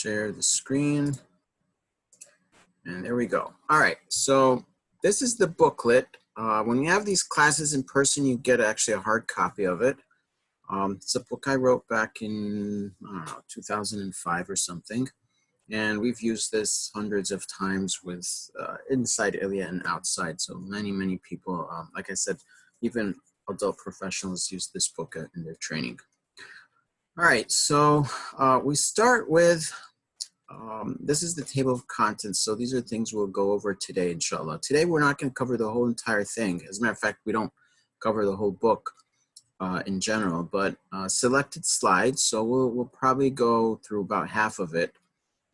share the screen. And there we go. All right, so this is the booklet. When you have these classes in person, you get actually a hard copy of it. It's a book I wrote back in, I don't know, 2005 or something. And we've used this hundreds of times with inside ILIA and outside. So many people, like I said, even adult professionals use this book in their training. All right, so we start with, this is the table of contents. So these are things we'll go over today, inshallah. Today, we're not going to cover the whole entire thing. As a matter of fact, we don't cover the whole book in general, but selected slides. So we'll probably go through about half of it.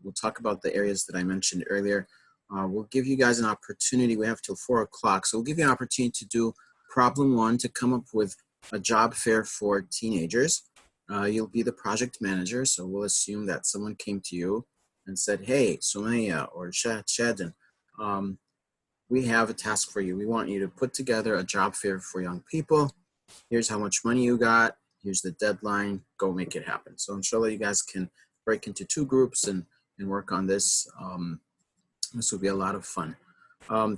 We'll talk about the areas that I mentioned earlier. We'll give you guys an opportunity. We have till 4 o'clock. So we'll give you an opportunity to do problem 1 to come up with a job fair for teenagers. You'll be the project manager. So we'll assume that someone came to you and said, hey, Sumaya or Shadin, we have a task for you. We want you to put together a job fair for young people. Here's how much money you got. Here's the deadline. Go make it happen. So inshallah, you guys can break into 2 groups and work on this. This will be a lot of fun.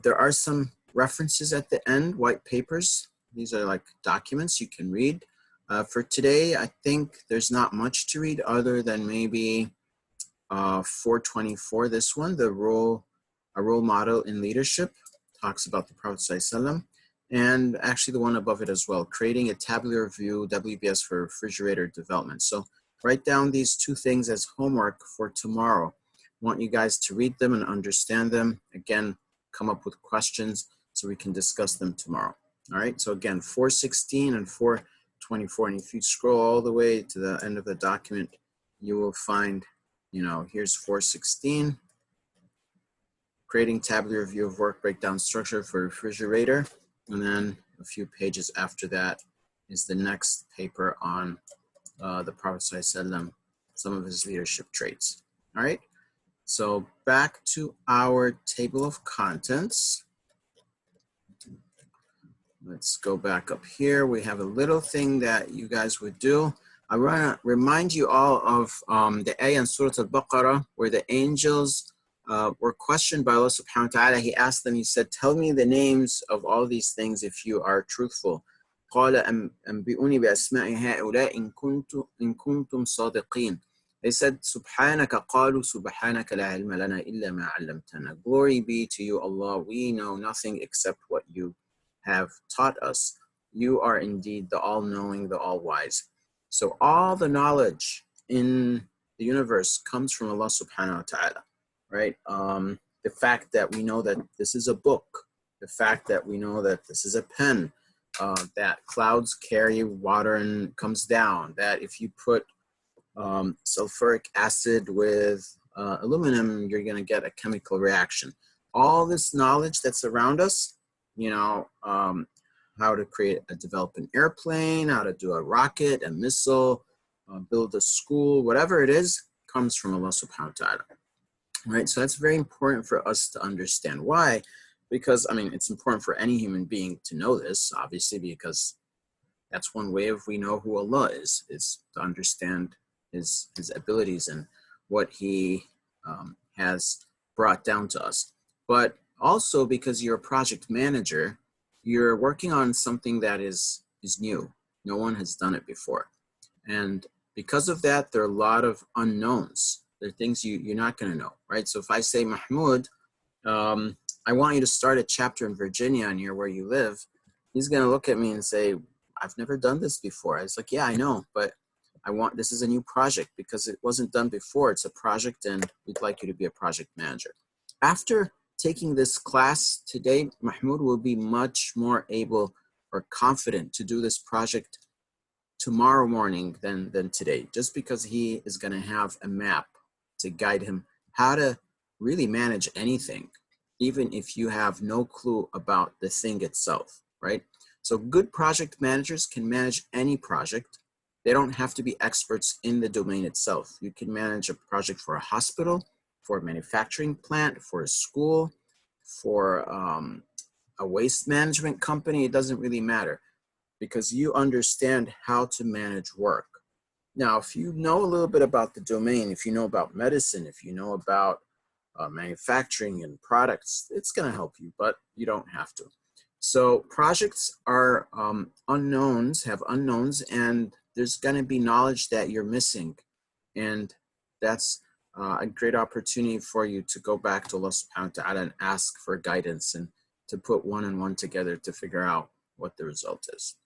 There are some references at the end, white papers. These are like documents you can read. For today, I think there's not much to read other than maybe 424, this one, a role model in leadership, talks about the Prophet ﷺ, and actually the one above it as well, creating a tabular view, WBS for refrigerator development. So write down these 2 things as homework for tomorrow. I want you guys to read them and understand them. Again, come up with questions so we can discuss them tomorrow. All right, so again, 416 and 424. And if you scroll all the way to the end of the document, you will find, you know, here's 416, creating tabular view of work breakdown structure for refrigerator. And then a few pages after that is the next paper on the Prophet ﷺ, some of his leadership traits. All right, so back to our table of contents. Let's go back up here. We have a little thing that you guys would do. I want to remind you all of the ayah in Surah Al-Baqarah where the angels were questioned by Allah subhanahu wa ta'ala. He asked them, he said, tell me the names of all these things if you are truthful. قَالَ أَنْبِئُونِي بِأَسْمَاءِ هَؤُلَاءِ إِن كُنْتُمْ صَادِقِينَ. They said, Subhanaka qalu subhanaka la ilma lana illa ma 'allamtana. Glory be to you, Allah. We know nothing except what you have taught us. You are indeed the all-knowing, the all-wise. So all the knowledge in the universe comes from Allah subhanahu wa ta'ala, right? The fact that we know that this is a book, the fact that we know that this is a pen, that clouds carry water and comes down, that if you put sulfuric acid with aluminum, you're gonna get a chemical reaction. All this knowledge that's around us, you know, how to develop an airplane, how to do a rocket, a missile, build a school, whatever it is, comes from Allah subhanahu wa ta'ala. Right, so that's very important for us to understand. Why? Because, I mean, it's important for any human being to know this, obviously, because that's one way of we know who Allah is to understand his abilities and what he has brought down to us. But also because you're a project manager, you're working on something that is new. No one has done it before. And because of that, there are a lot of unknowns. There are things you're not going to know, right? So if I say, Mahmoud, I want you to start a chapter in Virginia near where you live, he's going to look at me and say, I've never done this before. I was like, yeah, I know, but this is a new project because it wasn't done before. It's a project and we'd like you to be a project manager. After taking this class today, Mahmoud will be much more able or confident to do this project tomorrow morning than today, just because he is going to have a map to guide him how to really manage anything, even if you have no clue about the thing itself, right? So good project managers can manage any project. They don't have to be experts in the domain itself. You can manage a project for a hospital, for a manufacturing plant, for a school, for a waste management company. It doesn't really matter because you understand how to manage work. Now, if you know a little bit about the domain, if you know about medicine, if you know about manufacturing and products, it's going to help you, but you don't have to. So projects are unknowns, have unknowns, and there's going to be knowledge that you're missing. And that's a great opportunity for you to go back to Allah subhanahu wa ta'ala and ask for guidance and to put one and one together to figure out what the result is.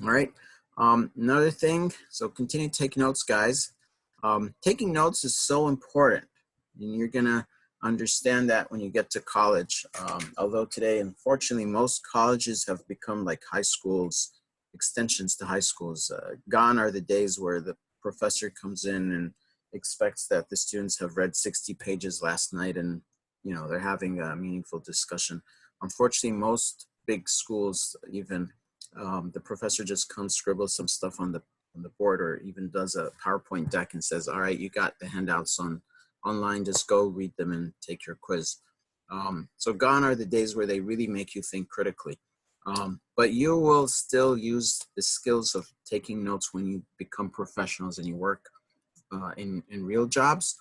All right. Another thing, so continue to take notes, guys. Taking notes is so important, and you're gonna understand that when you get to college. Although today, unfortunately, most colleges have become like high schools, extensions to high schools. Gone are the days where the professor comes in and expects that the students have read 60 pages last night and, you know, they're having a meaningful discussion. Unfortunately, most big schools, even the professor just comes, scribbles some stuff on the board, or even does a PowerPoint deck and says, all right, you got the handouts online, just go read them and take your quiz. So gone are the days where they really make you think critically. But you will still use the skills of taking notes when you become professionals and you work in real jobs,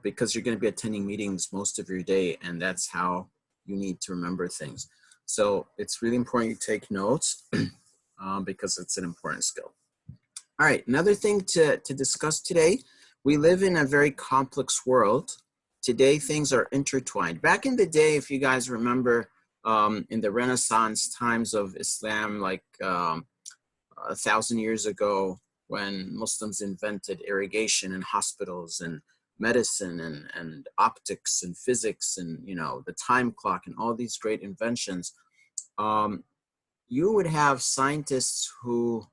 because you're going to be attending meetings most of your day, and that's how you need to remember things. So it's really important you take notes because it's an important skill. All right, another thing to discuss today, we live in a very complex world. Today, things are intertwined. Back in the day, if you guys remember, in the Renaissance times of Islam, like 1,000 years ago, when Muslims invented irrigation and hospitals and medicine and optics and physics and, you know, the time clock and all these great inventions, you would have scientists who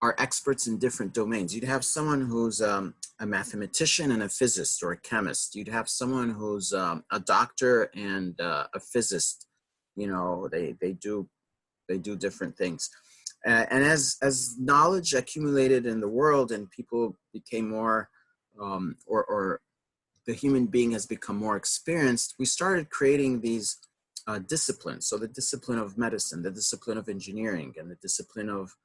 are experts in different domains. You'd have someone who's a mathematician and a physicist, or a chemist. You'd have someone who's a doctor and a physicist. You know, they do different things. And as knowledge accumulated in the world and people became more, or the human being has become more experienced, we started creating these disciplines. So the discipline of medicine, the discipline of engineering, and the discipline of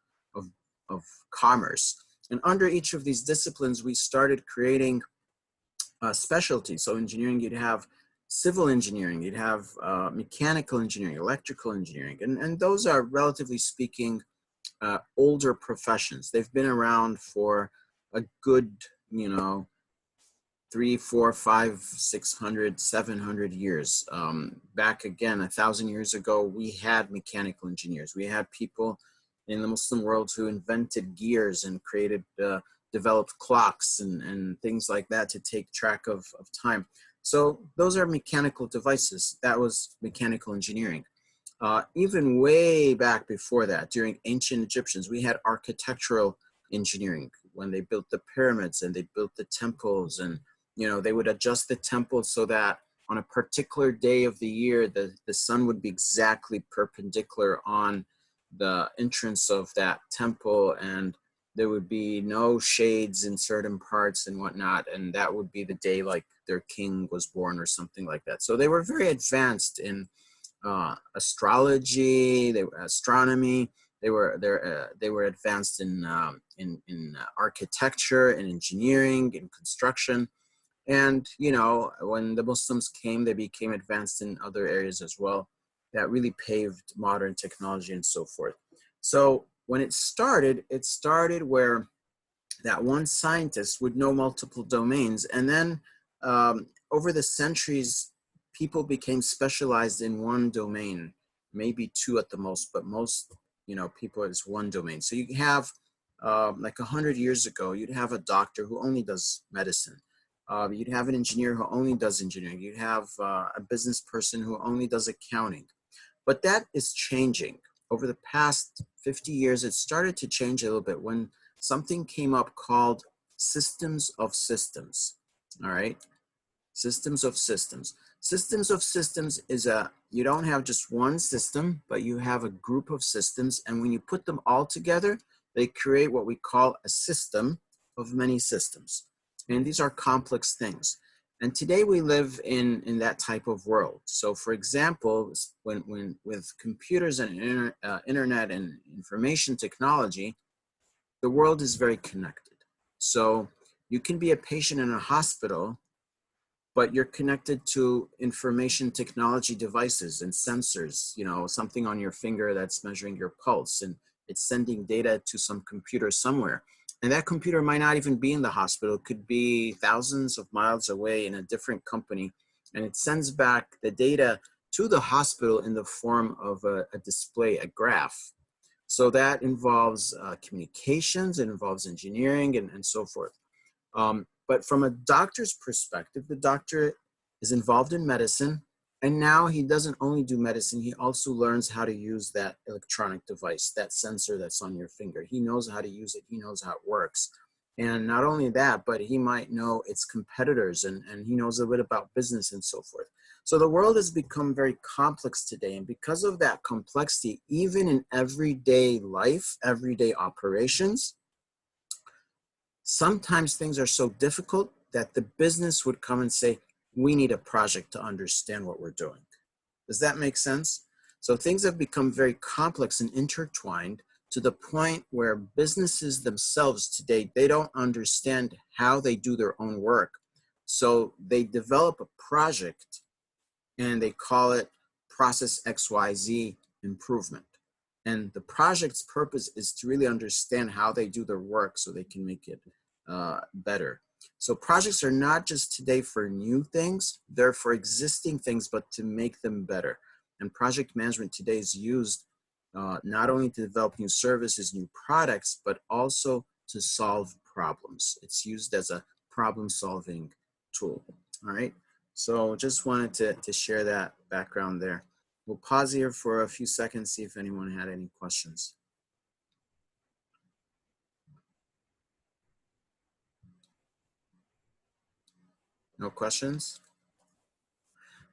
commerce. And under each of these disciplines, we started creating specialties. So engineering, you'd have civil engineering, you'd have mechanical engineering, electrical engineering, and those are, relatively speaking, older professions. They've been around for a good, you know, 300, 400, 500, 600, 700 years. Back again, 1,000 years ago, we had mechanical engineers. We had people in the Muslim world who invented gears and created, developed clocks and things like that to take track of time. So those are mechanical devices. That was mechanical engineering. Even way back before that, during ancient Egyptians, we had architectural engineering when they built the pyramids and they built the temples, and, you know, they would adjust the temple so that on a particular day of the year, the sun would be exactly perpendicular on the entrance of that temple, and there would be no shades in certain parts and whatnot, and that would be the day like their king was born or something like that. So they were very advanced in astrology, astronomy. They were advanced in architecture and engineering and construction. And, you know, when the Muslims came, they became advanced in other areas as well. That really paved modern technology and so forth. So when it started where that one scientist would know multiple domains. And then over the centuries, people became specialized in one domain, maybe two at the most, but most, you know, people is one domain. So you have, like 100 years ago, you'd have a doctor who only does medicine. You'd have an engineer who only does engineering. You'd have a business person who only does accounting. But that is changing. Over the past 50 years, it started to change a little bit when something came up called systems of systems. All right, systems of systems. Systems of systems is you don't have just one system, but you have a group of systems. And when you put them all together, they create what we call a system of many systems. And these are complex things. And today we live in that type of world. So for example, when with computers and internet and information technology, the world is very connected. So you can be a patient in a hospital, but you're connected to information technology devices and sensors, you know, something on your finger that's measuring your pulse, and it's sending data to some computer somewhere. And that computer might not even be in the hospital. It could be thousands of miles away in a different company. And it sends back the data to the hospital in the form of a display, a graph. So that involves communications, it involves engineering, and so forth. But from a doctor's perspective, the doctor is involved in medicine, and now he doesn't only do medicine, he also learns how to use that electronic device, that sensor that's on your finger. He knows how to use it, he knows how it works. And not only that, but he might know its competitors, and he knows a bit about business and so forth. So the world has become very complex today, and because of that complexity, even in everyday life, everyday operations, sometimes things are so difficult that the business would come and say, we need a project to understand what we're doing. Does that make sense? So things have become very complex and intertwined to the point where businesses themselves today, they don't understand how they do their own work. So they develop a project and they call it Process XYZ Improvement. And the project's purpose is to really understand how they do their work so they can make it better. So projects are not just today for new things, they're for existing things, but to make them better. And project management today is used not only to develop new services, new products, but also to solve problems. It's used as a problem-solving tool, all right? So just wanted to share that background there. We'll pause here for a few seconds, see if anyone had any questions. No questions?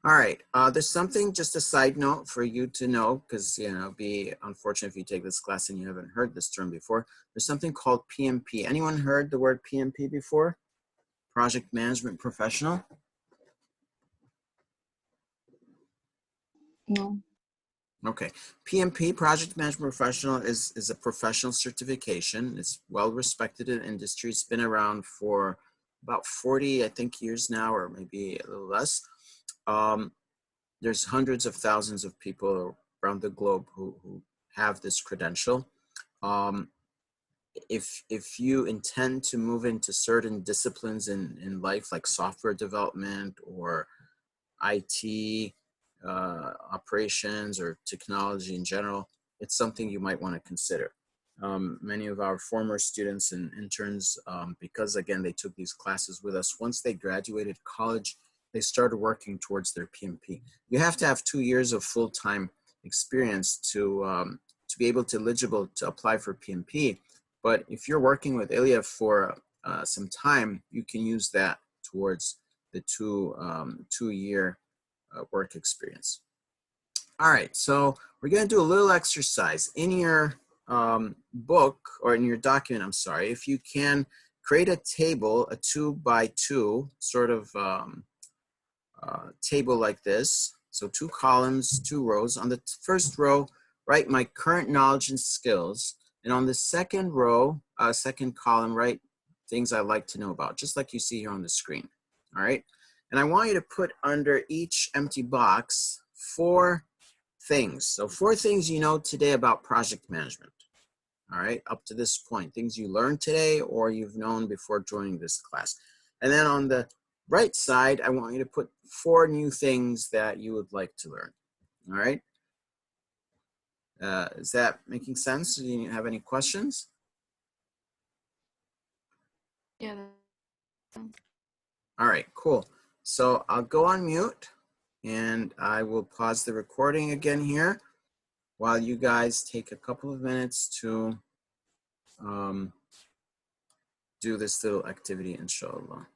All right, there's something, just a side note for you to know, because you know, it'd be unfortunate if you take this class and you haven't heard this term before. There's something called PMP. Anyone heard the word PMP before? Project Management Professional? No. Okay, PMP, Project Management Professional, is a professional certification. It's well respected in industry. It's been around for about 40, I think, years now, or maybe a little less. There's hundreds of thousands of people around the globe who have this credential. If you intend to move into certain disciplines in life, like software development or IT, operations, or technology in general, it's something you might want to consider. Many of our former students and interns, because again, they took these classes with us, once they graduated college, they started working towards their PMP. You have to have 2 years of full-time experience to be able to eligible to apply for PMP. But if you're working with ILIA for some time, you can use that towards the two-year work experience. All right, so we're going to do a little exercise in your book, or in your document, I'm sorry. If you can create a table, a 2x2 sort of table like this. So 2 columns, 2 rows. On the first row, write my current knowledge and skills. And on the second row, second column, write things I'd like to know about, just like you see here on the screen. All right. And I want you to put under each empty box 4 things. So 4 things you know today about project management. All right, up to this point, things you learned today or you've known before joining this class. And then on the right side, I want you to put 4 new things that you would like to learn. All right. Is that making sense? Do you have any questions? Yeah. All right, cool. So I'll go on mute and I will pause the recording again here while you guys take a couple of minutes to do this little activity, inshallah.